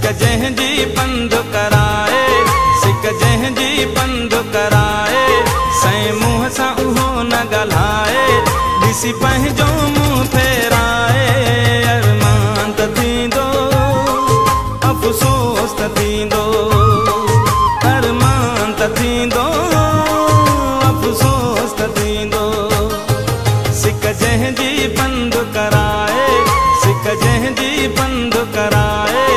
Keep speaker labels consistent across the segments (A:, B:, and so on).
A: सिक जंहिंजी पंधु कराए, सिक जंहिंजी पंधु कराए, सैं मुंह सां उहो न ॻाल्हाए, ॾिसी पंहिंजो मुंहुं फेराए। अरमान त थींदो, अफ़सोस त थींदो, अरमान त थींदो, अफ़सोस त थींदो। सिक जंहिंजी पंधु कराए, सिक जंहिंजी पंधु कराए,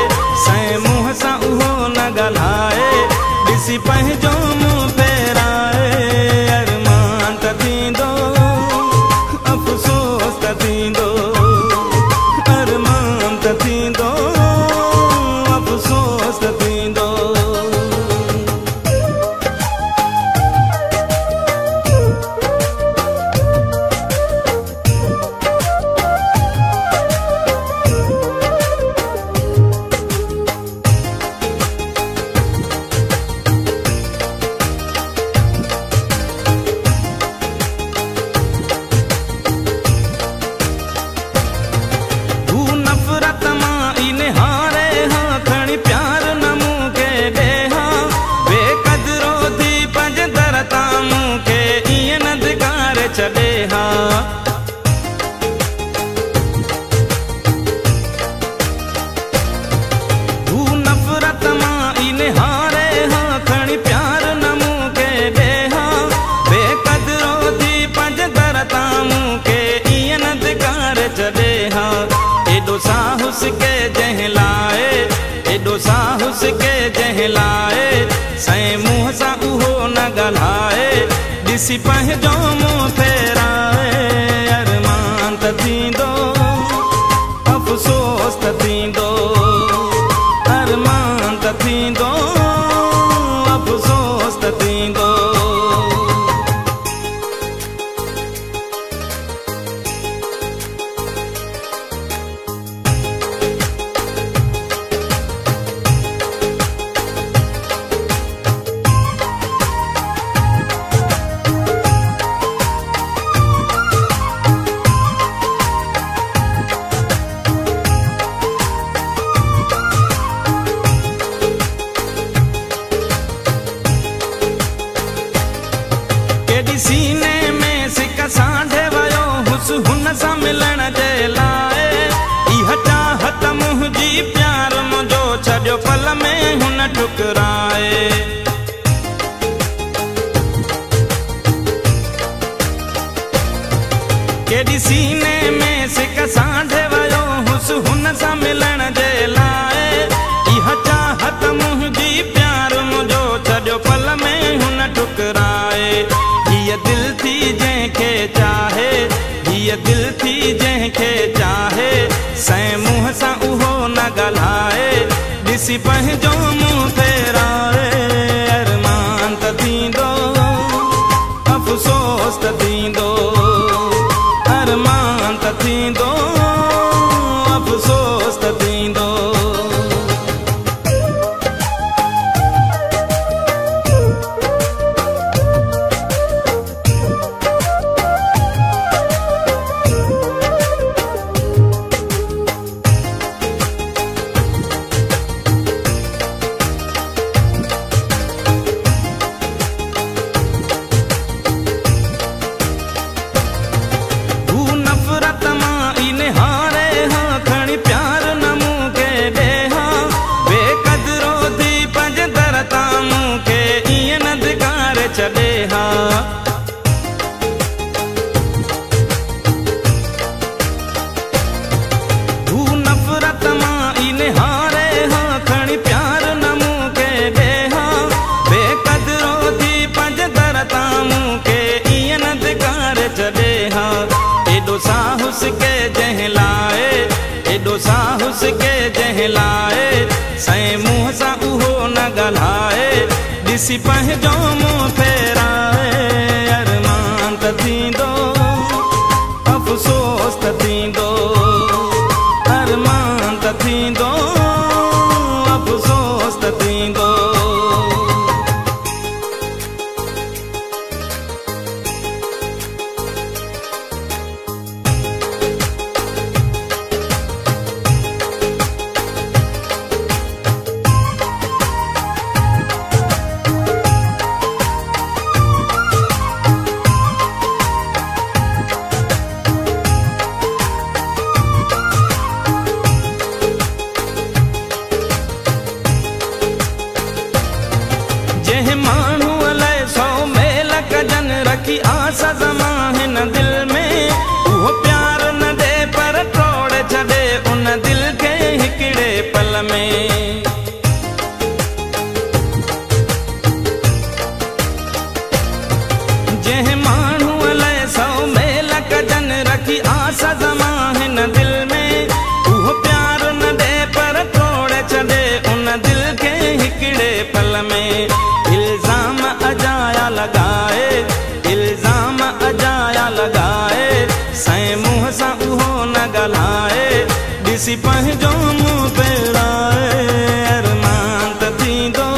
A: सैं मुंह सां उहो न ॻाल्हाए, ॾिसी पंहिंजो मुंहुं फेराए। अरमान त थींदो, अफ़सोस त थींदो, अरमान त थींदो, अफ़सोस त थींदो। के जहलाए, एडो साहुस के जहलाए, सैं मुंह सां उहो न ॻाल्हाए, ॾिसी पंहिंजो मुंहुं फेराए। अरमान त थींदो, अफ़सोस त थींदो, अरमान त थींदो, अफ़सोस त थींदो। सीने में सिक सांढे वयो हुस हुन सां मिलण जे लाइ, इहा चाहत मुंहिंजी प्यार मुंहिंजो छॾियो पल में हुन ठुकराए। केॾी सीने में सिक सांढे वयो हुस हुन सां मिलण जे लाइ, इहा चाहत मुंहिंजी प्यार मुंहिंजो छॾियो पल में हुन ठुकराए। हीअ दिल थी जंहिंखे चाहे, हीअ दिल थी जंहिंखे चाहे, सैं मुंह सां उहो न ॻाल्हाए, ॾिसी पंहिंजो मुंहुं फेराए। अरमान त थींदो, अफ़सोस त थींदो, अरमान त थींदो, अफ़सोस त थींदो। साहुस के जहलाए, एडो साहुस के जहलाए, सैं मुंह सां उहो न ॻाल्हाए, ॾिसी पंहिंजो मुंहुं फेराए। अरमान त थींदो, अफ़सोस त थींदो, अरमान त थींदो, अफ़सोस त थींदो। रखी आस ज़मा हिन दिल में, उहो प्यार न दे पर तोड़े छॾे उन दिल खे हिकिड़े पल में। जंहिं माण्हूअ लाइ सौ मेल कजन रखी आस ज़मा हिन दिल में, उहो प्यार न दे पर तोड़े छॾे उन दिल खे हिकिड़े पल में। इल्ज़ाम अजाया लगाए, इल्ज़ाम अजाया लगाए, सैं मुंहं सां उहो न ॻाल्हाए, ॾिसी पंहिंजो मुंहुं फेराए। अरमान त थींदो,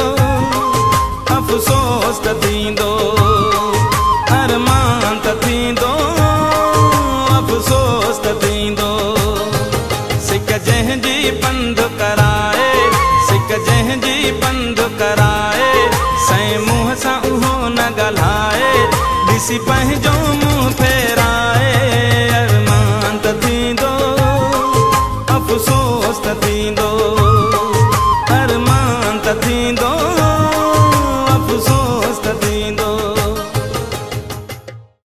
A: अफ़सोस त थींदो, अरमान त थींदो, अफ़सोस त थींदो। सिक जंहिंजी पंधु कराए, सिक जंहिंजी पंधु कराए, सैं मुंहं सां उहो न ॻाल्हाए, ॾिसी पंहिंजो मुंहुं फेराए। अरमान त थींदो, अफ़सोस त थींदो, अरमान त थींदो।